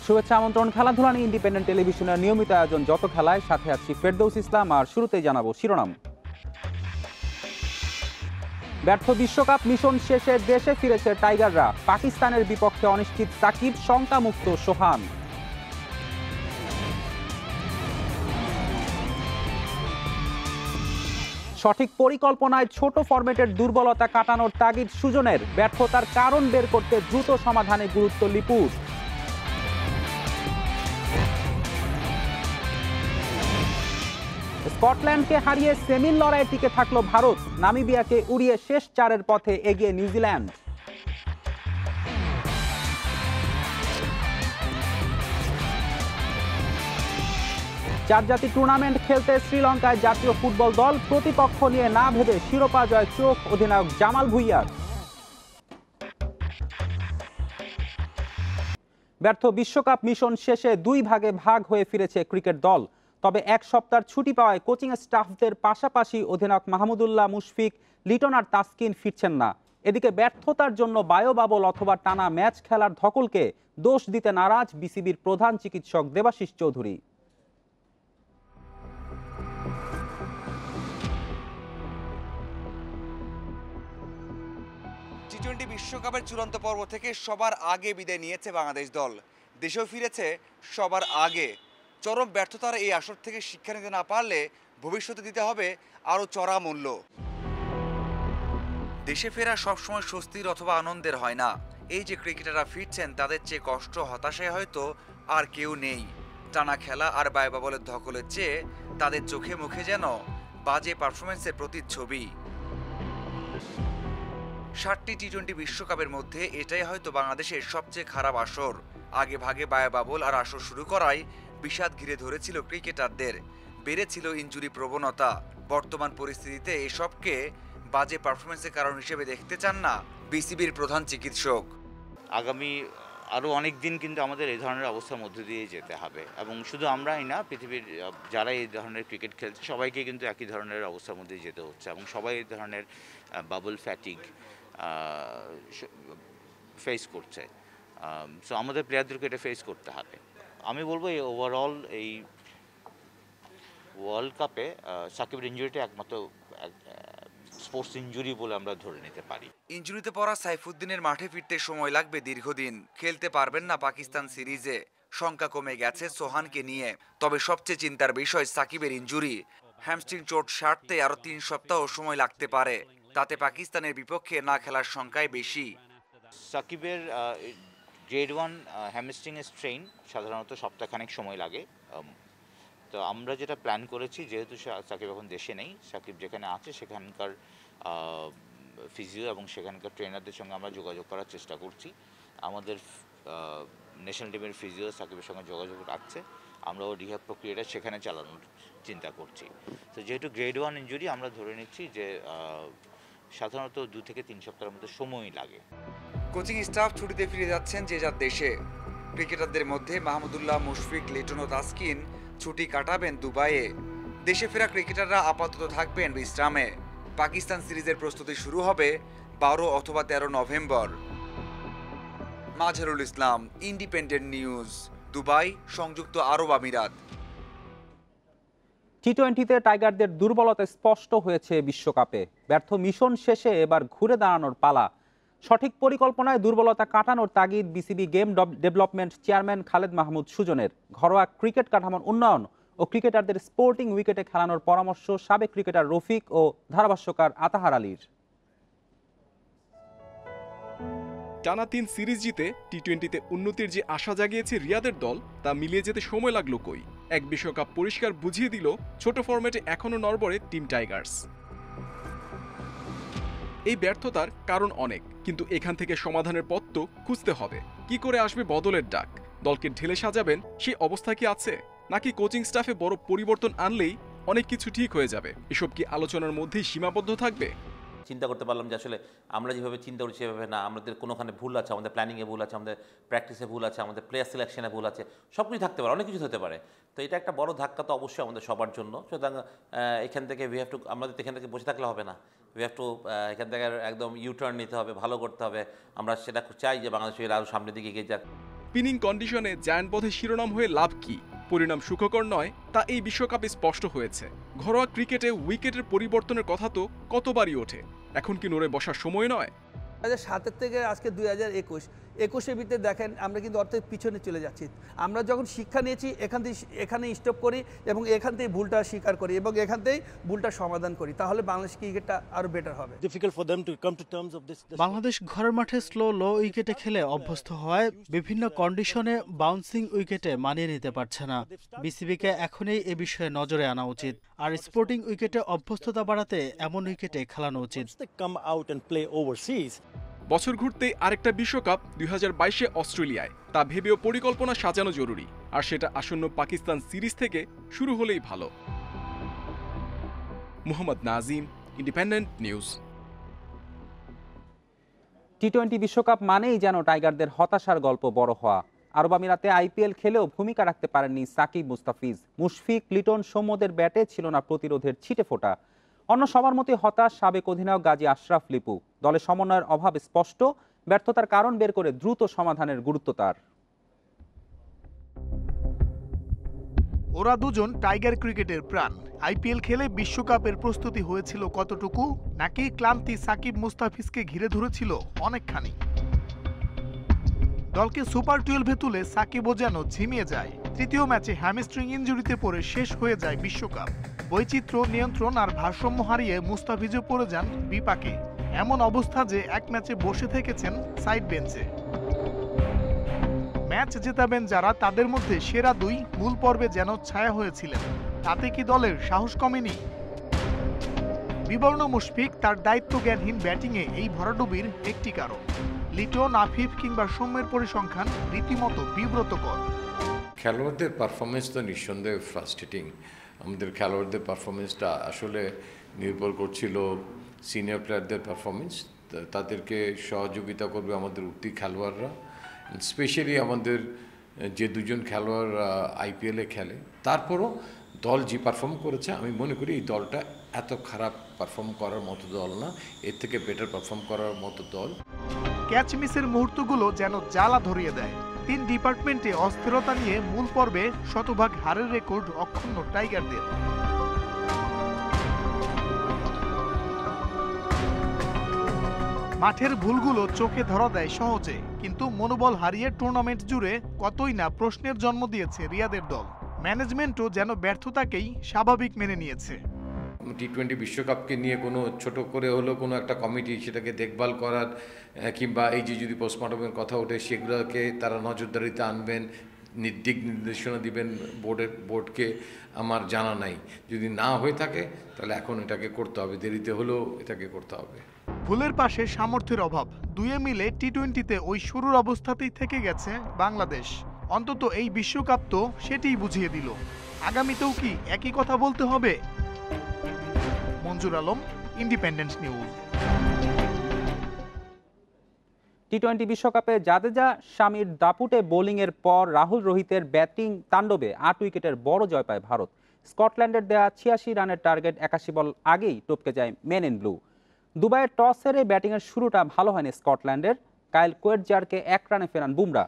শুভেচ্ছা আমন্ত্রণ। খেলাধুলা নিয়ে ইন্ডিপেন্ডেন্ট টেলিভিশনের নিয়মিত আয়োজন যত খেলায়, সাথে আছি ফেরদৌস ইসলাম। আর শুরুতেই জানাবো শিরোনাম। ব্যর্থ বিশ্বকাপ মিশন শেষে দেশে ফিরেছে টাইগাররা। পাকিস্তানের বিপক্ষে অনিশ্চিত সাকিব, শঙ্কামুক্ত সোহান। সঠিক পরিকল্পনায় ছোট ফরম্যাটের দুর্বলতা কাটানোর তাগিদ সুজনের। ব্যর্থতার কারণ বের করতে দ্রুত সমাধানে গুরুত্ব লিপুর। স্কটল্যান্ডকে হারিয়ে সেমির লড়াইয়ে টিকে থাকলো ভারত। নামিবিয়াকে উড়িয়ে শেষ চারের পথে এগিয়ে নিউজিল্যান্ড। চার জাতি টুর্নামেন্ট খেলতে শ্রীলঙ্কায় জাতীয় ফুটবল দল। প্রতিপক্ষ নিয়ে না ভেবে শিরোপা জয় চোখ অধিনায়ক জামাল ভুঁইয়ার। ব্যর্থ বিশ্বকাপ মিশন শেষে দুই ভাগে ভাগ হয়ে ফিরেছে ক্রিকেট দল। তবে এক সপ্তাহের ছুটি পাওয়ায় কোচিং স্টাফদের পাশাপাশি অধিনায়ক মাহমুদুল্লাহ, মুশফিক, লিটন আর তাসকিন ফিরছেন না। এদিকে ব্যর্থতার জন্য বায়োবাবল অথবা টানা ম্যাচ খেলার ধকলকে দোষ দিতে নারাজ বিসিবির প্রধান চিকিৎসক দেবাশিস চৌধুরী। টি-20 বিশ্বকাপের চূড়ান্ত পর্ব থেকে সবার আগে বিদায় নিয়েছে বাংলাদেশ দল। দেশেও ফিরেছে সবার আগে। চরম ব্যর্থতার এই আসর থেকে শিক্ষা নিতে না পারলে ভবিষ্যতে দিতে হবে আরও চড়া মূল্য। দেশে ফেরা সবসময় স্বস্তির অথবা আনন্দের হয় না। এই যে ক্রিকেটাররা ফিরছেন, তাদের চেয়ে কষ্ট হতাশায় হয়তো আর কেউ নেই। টানা খেলা আর বায়োবাবলের ধকলের চেয়ে তাদের চোখে মুখে যেন বাজে পারফরমেন্সের প্রতিচ্ছবি। 7টি টি-20 বিশ্বকাপের মধ্যে এটাই হয়তো বাংলাদেশের সবচেয়ে খারাপ আসর। আগে ভাগে বায়োবাবল আর আসর শুরু করায় বিষাদ ঘিরে ধরেছিল ক্রিকেটারদের। বেড়েছিল ইনজুরি প্রবণতা। বর্তমান পরিস্থিতিতে এসবকে বাজে পারফরমেন্সের কারণ হিসেবে দেখতে চান না বিসিবির প্রধান চিকিৎসক। আগামী আরও অনেক দিন কিন্তু আমাদের এই ধরনের অবস্থার মধ্যে দিয়ে যেতে হবে, এবং শুধু আমরাই না, পৃথিবীর যারা এই ধরনের ক্রিকেট খেলছে সবাইকে কিন্তু একই ধরনের অবস্থার মধ্যে যেতে হচ্ছে, এবং সবাই এই ধরনের বাবল ফ্যাটিগ ফেস করছে। সো আমাদের প্লেয়ারদেরকে এটা ফেস করতে হবে। আমি বলবো এই ওভারঅল এই ওয়ার্ল্ড কাপে সাকিবের ইনজুরিটা একমাত্র স্পোর্টস ইনজুরি বলে আমরা ধরে নিতে পারি। ইনজুরিতে পড়া সাইফুদ্দিনের মাঠে ফিরতে সময় লাগবে দীর্ঘদিন। খেলতে পারবেন না পাকিস্তান সিরিজে। শঙ্কা কমে গেছে সোহানকে নিয়ে। তবে সবচেয়ে চিন্তার বিষয় সাকিবের ইনজুরি। হ্যামস্ট্রিং চোট সারতে আরও 3 সপ্তাহ সময় লাগতে পারে। তাতে পাকিস্তানের বিপক্ষে না খেলার সংখ্যাই বেশি। সাকিবের গ্রেড 1 হ্যামস্ট্রিংয়ের স্ট্রেইন সাধারণত সপ্তাহখানেক সময় লাগে। তো আমরা যেটা প্ল্যান করেছি, যেহেতু সাকিব এখন দেশে নেই, সাকিব যেখানে আছে সেখানকার ফিজিও এবং সেখানকার ট্রেনারদের সঙ্গে আমরা যোগাযোগ করার চেষ্টা করছি। আমাদের ন্যাশনাল টিমের ফিজিও সাকিবের সঙ্গে যোগাযোগ রাখছে। আমরা ওর রিহ্যাব প্রক্রিয়াটা সেখানে চালানোর চিন্তা করছি। তো যেহেতু গ্রেড 1 ইনজুরি, আমরা ধরে নিচ্ছি যে সাধারণত 2 থেকে 3 সপ্তাহের মধ্যে সময় লাগে। কোচিং স্টাফ ছুটিতে ফিরে যাচ্ছেন যে যার দেশে। ক্রিকেটারদের মধ্যে মাহমুদুল্লাহ, মুশফিক, লিটন ও তাসকিন ছুটি কাটাবেন দুবাইয়ে। দেশে ফেরা ক্রিকেটাররা আপাতত থাকবেন বিশ্রামে। পাকিস্তান সিরিজের প্রস্তুতি শুরু হবে 12 অথবা 13 November. Mazharul Islam, independent news, Dubai, সংযুক্ত আরব আমিরাত। টি-20তে টাইগারদের দুর্বলতা স্পষ্ট হয়েছে বিশ্বকাপে। ব্যর্থ মিশন শেষে এবার ঘুরে দাঁড়ানোর পালা। সঠিক পরিকল্পনায় দুর্বলতা কাটানোর তাগিদ BCB game development chairman Khaled Mahmud সুজনের। ঘরোয়া ক্রিকেট কাঠামোর উন্নয়ন ও ক্রিকেটারদের স্পোর্টিং উইকেটে খেলানোর পরামর্শ সাবেক ক্রিকেটার রফিক ও ধারাভাষ্যকার আতাহার আলীর। টানা 3 সিরিজ জিতে টি-20তে উন্নতির যে আশা জাগিয়েছে রিয়াদের দল, তা মিলিয়ে যেতে সময় লাগলো কই। এক বিশ্বকাপ পরিষ্কার বুঝিয়ে দিল ছোট ফরম্যাটে এখনো নড়বড়ে টিম টাইগার্স। এই ব্যর্থতার কারণ অনেক, কিন্তু এখান থেকে সমাধানের পথ তো খুঁজতে হবে। কি করে আসবে বদলের ডাক? দলকে ঢেলে সাজাবেন সেই অবস্থা কি আছে, নাকি কোচিং স্টাফে বড় পরিবর্তন আনলেই অনেক কিছু ঠিক হয়ে যাবে? এসব কি আলোচনার মধ্যেই সীমাবদ্ধ থাকবে? চিন্তা করতে পারলাম যে আসলে আমরা যেভাবে চিন্তা করছি সেভাবে না, আমাদের কোনোখানে ভুল আছে, আমাদের প্ল্যানিংয়ে ভুল আছে, আমাদের প্র্যাকটিসে ভুল আছে, আমাদের প্লেয়ার সিলেকশনে ভুল আছে, সব কিছু থাকতে পারে, অনেক কিছু হতে পারে। তো এটা একটা বড় ধাক্কা তো অবশ্যই আমাদের সবার জন্য। সুতরাং এখান থেকে উই হ্যাভ টু, আমাদের এখান থেকে বসে থাকলে হবে না, উই হ্যাভ টু এখান থেকে একদম ইউটার্ন নিতে হবে, ভালো করতে হবে। আমরা সেটা চাই যে বাংলাদেশের আরও সামনের দিকে এগিয়ে যাক। স্পিনিং কন্ডিশনে জায়ান্ট পথে শিরোনাম হয়ে লাভ কি, পরিণাম সুখকর নয় তা এই বিশ্বকাপে স্পষ্ট হয়েছে। ঘরোয়া ক্রিকেটে উইকেটের পরিবর্তনের কথা তো কতবারই ওঠে, এখন কি নড়ে বসার সময় নয়? 2007 থেকে আজকে 2021-21-এর ভিতরে দেখেন আমরা কিন্তু অর্থের পিছনে চলে যাচ্ছি। আমরা যখন শিক্ষা নিয়েছি এখানে স্টপ করি এবং এখান থেকে ভুলটা স্বীকার করি এবং এখান থেকেই ভুলটা সমাধান করি, তাহলে বাংলাদেশ ক্রিকেটটা আরও বেটার হবে। বাংলাদেশ ঘরের মাঠে লো উইকেটে খেলে অভ্যস্ত হওয়ায় বিভিন্ন কন্ডিশনে বাউন্সিং উইকেটে মানিয়ে নিতে পারছে না। বিসিবিকে এখনই এ বিষয়ে নজরে আনা উচিত, আর স্পোর্টিং উইকেটে অভ্যস্ততা বাড়াতে এমন উইকেটে খেলানো উচিত। বছর ঘুরতেই আরেকটা বিশ্বকাপ 2022-এ অস্ট্রেলিয়ায়, তা ভেবেও পরিকল্পনা সাজানো জরুরি, আর সেটা আসন্ন পাকিস্তান সিরিজ থেকে শুরু হলেই ভালো। Mohammad Nazim, independent news. টি-20 বিশ্বকাপ মানেই যেন টাইগারদের হতাশার গল্প বড় হওয়া। আরব আমিরাতে আইপিএল খেলেও ভূমিকা রাখতে পারেননি সাকিব মুস্তাফিজ। মুশফিক, লিটন, সৌম্যদের ব্যাটে ছিল না প্রতিরোধের ছিটেফোঁটা। অন্য সবার মতোই হতাশ সাবেক অধিনায়ক গাজী আশরাফ লিপু। দলে সমন্বয়ের অভাব স্পষ্ট, ব্যর্থতার কারণ বের করে দ্রুত সমাধানের গুরুত্ব তার। ওরা দুজন টাইগার ক্রিকেটের প্রাণ। আইপিএল খেলে বিশ্বকাপের প্রস্তুতি হয়েছিল কতটুকু, নাকি ক্লান্তি সাকিব মুস্তাফিজকে ঘিরে ধরেছিল অনেকখানি? দলকে সুপার 12-এ তুলে সাকিবও যেন ঝিমিয়ে যায়। তৃতীয় ম্যাচে হ্যামস্ট্রিং ইনজুরিতে পড়ে শেষ হয়ে যায় বিশ্বকাপ। বৈচিত্র্য, নিয়ন্ত্রণ আর ভারসাম্য হারিয়ে মুস্তাফিজও পড়ে যান বিপাকে। এমন অবস্থা যে এক ম্যাচে বসে থেকেছেন সাইড বেঞ্চে। ম্যাচ জেতাবেন যারা, তাদের মধ্যে সেরা দুই মূল পর্বে যেন ছায়া হয়েছিলেন। তাতে কি দলের সাহস কমেনি? বিবর্ণ মুশফিক তার দায়িত্বজ্ঞানহীন ব্যাটিংয়ে এই ভরাডুবির একটি কারণ। লিটন, আফিফ কিংবা সৌম্যের পরিসংখ্যান রীতিমতো বিব্রতকর। খেলোয়াড়দের পারফরমেন্স তো নিঃসন্দেহে ফ্রাস্ট্রেটিং। আমাদের খেলোয়াড়দের পারফরমেন্সটা আসলে নির্ভর করছিল সিনিয়র প্লেয়ারদের পারফরমেন্স। তাদেরকে সহযোগিতা করবে আমাদের উঠতি খেলোয়াড়রা, স্পেশালি আমাদের যে দুজন খেলোয়াড় আইপিএলে খেলে। তারপরও দল যে পারফর্ম করেছে, আমি মনে করি এই দলটা এত খারাপ পারফর্ম করার মতো দল না, এর থেকে বেটার পারফর্ম করার মতো দল। ক্যাচ মিসের মুহূর্তগুলো যেন জ্বালা ধরিয়ে দেয়। 3 ডিপার্টমেন্টে অস্থিরতা নিয়ে মূল পর্বে শতভাগ হারের রেকর্ড অক্ষুণ্ণ টাইগারদের। মাঠের ভুলগুলো চোখে ধরা দেয় সহজে, কিন্তু মনোবল হারিয়ে টুর্নামেন্ট জুড়ে কতই না প্রশ্নের জন্ম দিয়েছে রিয়াদের দল। ম্যানেজমেন্টও যেন ব্যর্থতাকেই স্বাভাবিক মেনে নিয়েছে। টি-20 বিশ্বকাপকে নিয়ে কোনো ছোট করে হলো কোনো একটা কমিটি সেটাকে দেখভাল করার, কিংবা এই যে যদি পোস্টমর্টমের কথা ওঠে সেগুলোকে তারা নজরদারিতে আনবেন, দিক নির্দেশনা দিবেন বোর্ডকে, আমার জানা নাই। যদি না হয়ে থাকে তাহলে এখন এটাকে করতে হবে, দেরিতে হলেও এটাকে করতে হবে। ভুলের পাশে সামর্থ্যের অভাব, দুয়ে মিলে টি-20-তে ওই শুরুর অবস্থাতেই থেকে গেছে বাংলাদেশ। অন্তত এই বিশ্বকাপ তো সেটিই বুঝিয়ে দিল। আগামীতেও কি একই কথা বলতে হবে? মঞ্জুর আলম, ইন্ডিপেন্ডেন্ট নিউজ। টি-20 বিশ্বকাপে জাদেজা, শামির দাপুটে বোলিংয়ের পর রাহুল রোহিতের ব্যাটিং তাণ্ডবে 8 উইকেটের বড় জয় পায় ভারত। স্কটল্যান্ডের দেয়া 86 রানের টার্গেট 81 বল আগেই টপকে যায় মেন ইন ব্লু। দুবাইয়ের টস হেরে ব্যাটিংয়ের শুরুটা ভালো হয়নি স্কটল্যান্ডের। কাইল কোয়েটজারকে 1 রানে ফেরান বুমরা।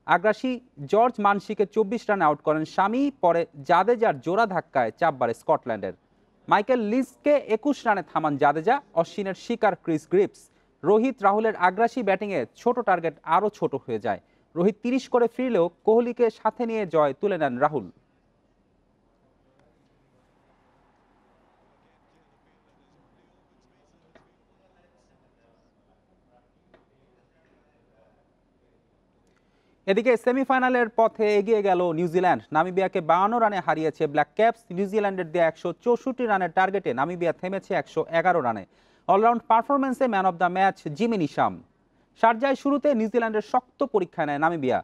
আগ্রাসী জর্জ মানসিকে 24 রানে আউট করেন শামি। পরে জাদেজার জোড়া ধাক্কায় চাপ বাড়ে স্কটল্যান্ডের। মাইকেল লিসকে 21 রানে থামান জাদেজা। অশ্বিনের শিকার ক্রিস গ্রিপস। রোহিত রাহুলের আগ্রাসী ব্যাটিংয়ে ছোট টার্গেট আরও ছোট হয়ে যায়। রোহিত 30 করে ফিরলেও কোহলিকে সাথে নিয়ে জয় তুলে নেন রাহুল। এদিকে সেমিফাইনালের পথে এগিয়ে গেল নিউজিল্যান্ড। নামিবিয়াকে 52 রানে হারিয়েছে ব্ল্যাক ক্যাপস। নিউজিল্যান্ডের দেয়া 164 রানের টার্গেটে নামিবিয়া থেমেছে 111 রানে। অলরাউন্ড পারফরমেন্সে man of the match Jimmy Neesham. শারজায় শুরুতে নিউজিল্যান্ডের শক্ত পরীক্ষা নেয় নামিবিয়া।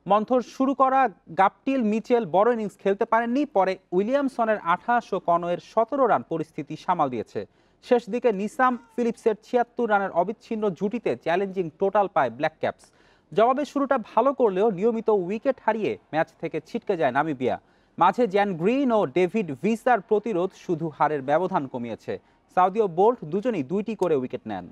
মন্থর শুরু করা গাপটিল মিচেল বড় ইনিংস খেলতে পারেননি। পরে উইলিয়ামসনের 28 ও কনওয়ের 17 রান পরিস্থিতি সামাল দিয়েছে। শেষ দিকে নিসাম ফিলিপসের ৭৬ রানের অবিচ্ছিন্ন জুটিতে চ্যালেঞ্জিং টোটাল পায় ব্ল্যাক ক্যাপস। জবাবে শুরুটা ভালো করলেও নিয়মিত উইকেট হারিয়ে ম্যাচ থেকে ছিটকে যায় নামিবিয়া। মাঝে জ্যান গ্রিন ও ডেভিড ভিসার প্রতিরোধ শুধু হারের ব্যবধান কমিয়েছে। সাউদি ও বোল্ট দুজনেই ২টি করে উইকেট নেন।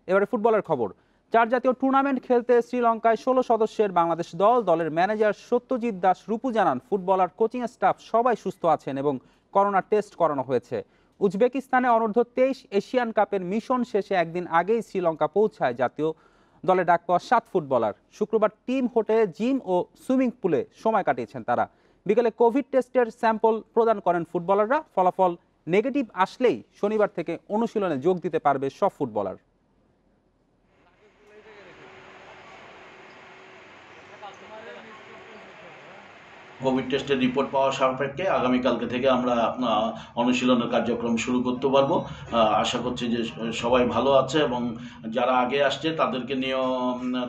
এবারে ফুটবলের খবর। 4 জাতীয় টুর্নামেন্ট খেলতে শ্রীলঙ্কায় 16 সদস্যের বাংলাদেশ দলের ম্যানেজার সত্যজিৎ দাস রূপু জানান, ফুটবলার, কোচিং স্টাফ সবাই সুস্থ আছেন এবং করোনা টেস্ট করানো হয়েছে। উজবেকিস্তানে অনূর্ধ্ব 23 এশিয়ান কাপের মিশন শেষে একদিন আগেই শ্রীলঙ্কা পৌঁছায় জাতীয় দলে ডাক পাওয়া 7 ফুটবলার। শুক্রবার টিম হোটেলে জিম ও সুইমিং পুলে সময় কাটিয়েছেন তারা। বিকেলে কোভিড টেস্টের স্যাম্পল প্রদান করেন ফুটবলাররা। ফলাফল নেগেটিভ আসলেই শনিবার থেকে অনুশীলনে যোগ দিতে পারবে সব ফুটবলার। কোভিড টেস্টের রিপোর্ট পাওয়া সাপেক্ষে আগামীকালকে থেকে আমরা অনুশীলনের কার্যক্রম শুরু করতে পারবো। আশা করছি যে সবাই ভালো আছে এবং যারা আগে আসছে তাদেরকে নিয়েও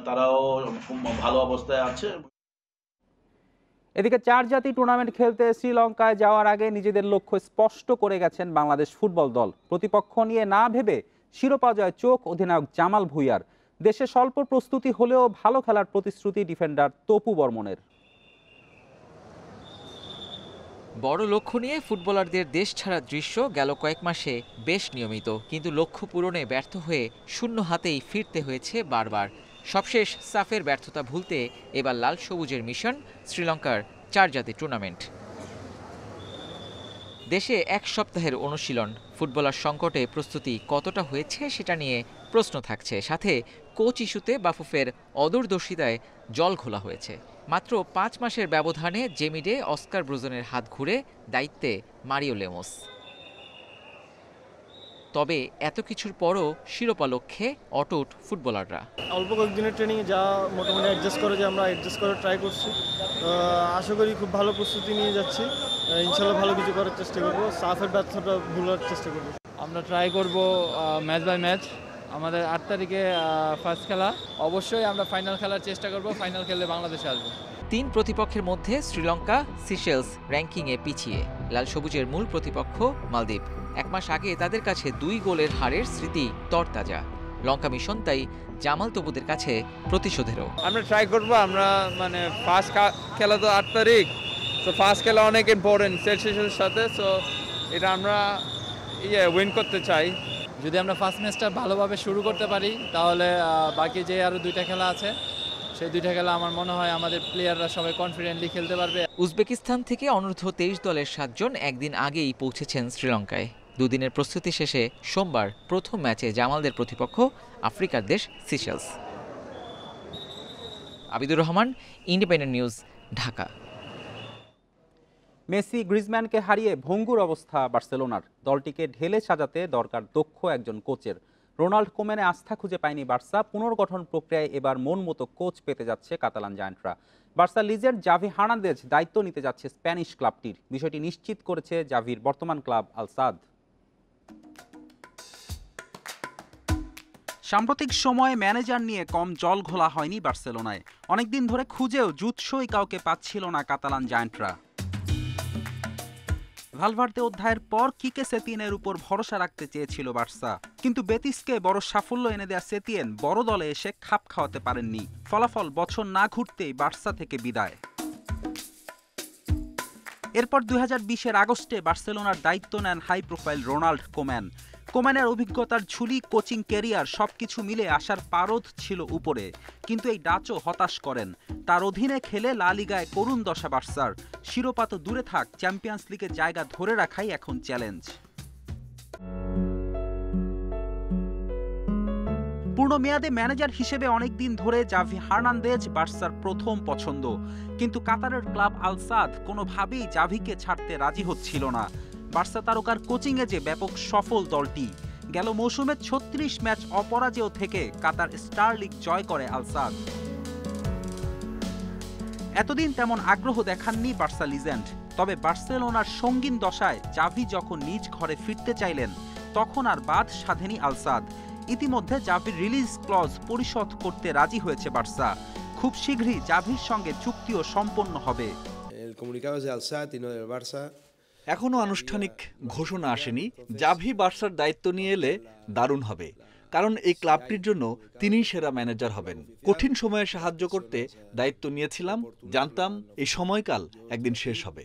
তারাও খুব ভালো অবস্থায় আছে। এদিকে 4 জাতি টুর্নামেন্ট খেলতে শ্রীলঙ্কায় যাওয়ার আগে নিজেদের লক্ষ্য স্পষ্ট করে গেছেন বাংলাদেশ ফুটবল দল। প্রতিপক্ষ নিয়ে না ভেবে শিরোপা জয় চোখ অধিনায়ক জামাল ভুঁইয়ার। দেশে স্বল্প প্রস্তুতি হলেও ভালো খেলার প্রতিশ্রুতি ডিফেন্ডার তপু বর্মনের। বড় লক্ষ্য নিয়ে ফুটবলারদের দেশ ছাড়ার দৃশ্য গেল কয়েক মাসে বেশ নিয়মিত, কিন্তু লক্ষ্য পূরণে ব্যর্থ হয়ে শূন্য হাতেই ফিরতে হয়েছে বারবার। সবশেষ সাফের ব্যর্থতা ভুলতে এবার লাল সবুজের মিশন শ্রীলঙ্কার 4 জাতি টুর্নামেন্ট। দেশে 1 সপ্তাহের অনুশীলন, ফুটবলার সংকটে প্রস্তুতি কতটা হয়েছে সেটা নিয়ে প্রশ্ন থাকছে। সাথে কোচ ইস্যুতে বাফুফের অদূরদর্শিতায় জল ঘোলা হয়েছে। মাত্র 5 মাসের ব্যবধানে জেমিডে অস্কার ব্রুজনের হাত ঘুরে দায়িত্বে মারিও লেমোস। তবে এত কিছুর পরও শিরোপা লক্ষ্যে অটুট ফুটবলাররা। অল্প কয়েকদিনের ট্রেনিংয়ে যা মোটামুটি অ্যাডজাস্ট করে ট্রাই করছি। আশা করি খুব ভালো প্রস্তুতি নিয়ে যাচ্ছি। ইনশাল্লাহ ভালো কিছু করার চেষ্টা করব। সাফের ব্যর্থতা ভুলার চেষ্টা করব। আমরা ট্রাই করব ম্যাচ বাই ম্যাচ। আমাদের 8 তারিখে ফার্স্ট খেলা, অবশ্যই আমরা ফাইনাল খেলার চেষ্টা করব। ফাইনাল খেললে বাংলাদেশে আসবো। 3 প্রতিপক্ষের মধ্যে শ্রীলঙ্কা, সিশেলস র্যাঙ্কিংয়ে পিছিয়ে। লাল সবুজের মূল প্রতিপক্ষ মালদ্বীপ। 1 মাস আগে তাদের কাছে 2 গোলের হারের স্মৃতি তরতাজা। লঙ্কা মিশন তাই জামাল তবুদের কাছে প্রতিশোধেরও। আমরা ট্রাই করব। আমরা ফার্স্ট খেলা তো 8 তারিখ, তো ফার্স্ট খেলা অনেক ইম্পর্টেন্ট সিশেলসের সাথে। সো এটা আমরা উইন করতে চাই। যদি আমরা ফার্স্ট ম্যাচটা ভালোভাবে শুরু করতে পারি তাহলে বাকি যে আরও 2টা খেলা আছে সেই 2টা খেলা আমার মনে হয় আমাদের প্লেয়াররা সবাই কনফিডেন্টলি খেলতে পারবে। উজবেকিস্তান থেকে অনূর্ধ্ব 23 দলের 7 জন একদিন আগেই পৌঁছেছেন শ্রীলঙ্কায়। 2 দিনের প্রস্তুতি শেষে সোমবার প্রথম ম্যাচে জামালদের প্রতিপক্ষ আফ্রিকার দেশ Seychelles. Abidur Rahman, independent news, Dhaka. Messi গ্রিজম্যানকে হারিয়ে ভঙ্গুর অবস্থা বার্সেলোনার। দলটিকে ঢেলে সাজাতে দরকার দক্ষ একজন কোচের। রোনাল্ড কোমেনে আস্থা খুঁজে পায়নি বার্সা। পুনর্গঠন প্রক্রিয়ায় এবার মন মতো কোচ পেতে যাচ্ছে কাতালান জায়ান্টরা। বার্সা লিজেন্ড জাভি হার্নান্দেজ দায়িত্ব নিতে যাচ্ছে স্প্যানিশ ক্লাবটির। বিষয়টি নিশ্চিত করেছে জাভির বর্তমান ক্লাব আল সাদ। সাম্প্রতিক সময়ে ম্যানেজার নিয়ে কম জল ঘোলা হয়নি বার্সেলোনায়। অনেকদিন ধরে খুঁজেও জুৎসই কাউকে পাচ্ছিল না কাতালান জায়ান্টরা। ভালভার্দে অধ্যায়ের পর কিকে সেতিয়ানের উপর ভরসা রাখতে চেয়েছিল বার্সা, কিন্তু বেতিসকে বড় সাফল্য এনে দেয়া সেতিয়ান বড় দলে এসে খাপ খাওয়াতে পারেননি। ফলাফল বছর না ঘুরতেই বার্সা থেকে বিদায়। এরপর 2020-এর আগস্টে বার্সেলোনার দায়িত্ব নেন হাই প্রোফাইল রোনাল্ড কোম্যান। কোম্যানের অভিজ্ঞতার ঝুলি, কোচিং ক্যারিয়ার সবকিছু মিলে আসার পারদ ছিল উপরে, কিন্তু এই ডাচও হতাশ করেন। তার অধীনে খেলে লা লিগায় করুণ দশা বার্সার। শিরোপা তো দূরে থাক, চ্যাম্পিয়ন্স লিগের জায়গা ধরে রাখাই এখন চ্যালেঞ্জ। পূর্ণ মেয়াদে ম্যানেজার হিসেবে অনেকদিন ধরে জাভি হার্নান্দেজ বার্সার প্রথম পছন্দ, কিন্তু কাতারের ক্লাব আল সাদ কোনোভাবেই জাভিকে ছাড়তে রাজি হচ্ছিল না। বার্সা তারকার কোচিংয়ে যে ব্যাপক সফল দলটি। গেল মৌসুমে 36 ম্যাচ অপরাজেয় থেকে কাতার স্টার লিগ জয় করে আল সাদ। এতদিন তেমন আগ্রহ দেখাননি বার্সা লিজেন্ড। তবে বার্সেলোনার সঙ্গীন দশায় জাভি যখন নিজ ঘরে ফিরতে চাইলেন তখন আর বাদ সাধেনি আল সাদ। ইতিমধ্যে জাভির রিলিজ ক্লজ পরিশোধ করতে রাজি হয়েছে বার্সা। খুব শীঘ্রই জাভির সঙ্গে চুক্তিও সম্পন্ন হবে। comunicado es de Al-Sadd y no del Barça. এখনও আনুষ্ঠানিক ঘোষণা আসেনি। জাভি বার্সার দায়িত্ব নিয়ে এলে দারুণ হবে, কারণ এই ক্লাবটির জন্য তিনিই সেরা ম্যানেজার হবেন। কঠিন সময়ে সাহায্য করতে দায়িত্ব নিয়েছিলাম, জানতাম এই সময়কাল একদিন শেষ হবে।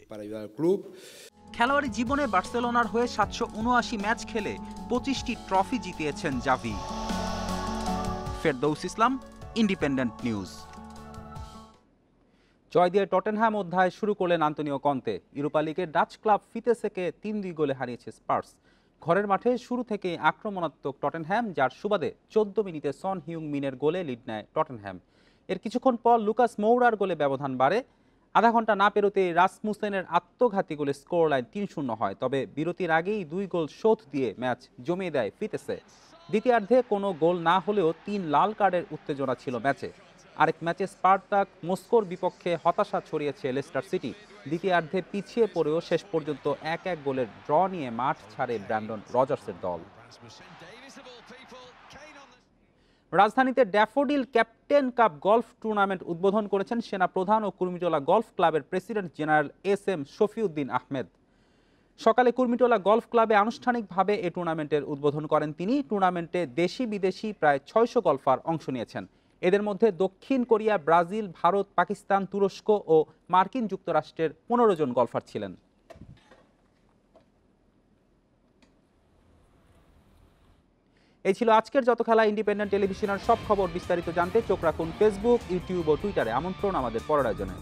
খেলোয়াড়ি জীবনে বার্সেলোনার হয়ে 779 ম্যাচ খেলে 25টি ট্রফি জিতিয়েছেন জাভি। ফেরদৌস ইসলাম, ইন্ডিপেন্ডেন্ট নিউজ। জয় দিয়ে টটেনহ্যাম অধ্যায় শুরু করলেন আন্তোনিও কন্তে। ইউরোপা লিগের ডাচ ক্লাব ফিতেসেকে 3-2 গোলে হারিয়েছে স্পার্স। ঘরের মাঠে শুরু থেকেই আক্রমণাত্মক টটেনহ্যাম, যার সুবাদে 14 মিনিটে সন হিউং মিনের গোলে লিড নেয় টটেনহ্যাম। এর কিছুক্ষণ পর লুকাস মৌরার গোলে ব্যবধান বাড়ে। আধা ঘন্টা না পেরোতে রাসমুসেনের আত্মঘাতী গোলে স্কোর লাইন 3-0 হয়। তবে বিরতির আগেই 2 গোল শোধ দিয়ে ম্যাচ জমিয়ে দেয় ফিতেসে। দ্বিতীয়ার্ধে কোনো গোল না হলেও 3 লাল কার্ডের উত্তেজনা ছিল ম্যাচে। আরেক ম্যাচে স্পার্টাক মস্কোর বিপক্ষে হতাশা ছড়িয়েছে লেস্টার সিটি। দ্বিতীয়ার্ধে পিছিয়ে পড়েও শেষ পর্যন্ত 1-1 গোলের ড্র নিয়ে মাঠ ছাড়ে ব্র্যান্ডন রজার্সের দল। রাজধানীতে daffodil captain cup golf tournament উদ্বোধন করেছেন সেনা প্রধান ও কুর্মিটোলা গলফ ক্লাবের president general SM Shafiuddin Ahmed. সকালে কুর্মিটোলা গলফ ক্লাবে আনুষ্ঠানিকভাবে এই টুর্নামেন্টের উদ্বোধন করেন তিনি। টুর্নামেন্টে দেশি বিদেশি প্রায় 600 গলফার অংশ নিয়েছেন। এদের মধ্যে দক্ষিণ কোরিয়া, ব্রাজিল, ভারত, পাকিস্তান, তুরস্ক ও মার্কিন যুক্তরাষ্ট্রের 15 জন গলফার ছিলেন। এই ছিল আজকের যত খেলা। ইন্ডিপেন্ডেন্ট টেলিভিশনের সব খবর বিস্তারিত জানতে চোখ রাখুন ফেসবুক, ইউটিউব ও টুইটারে। আমন্ত্রণ আমাদের পরের আয়োজনে।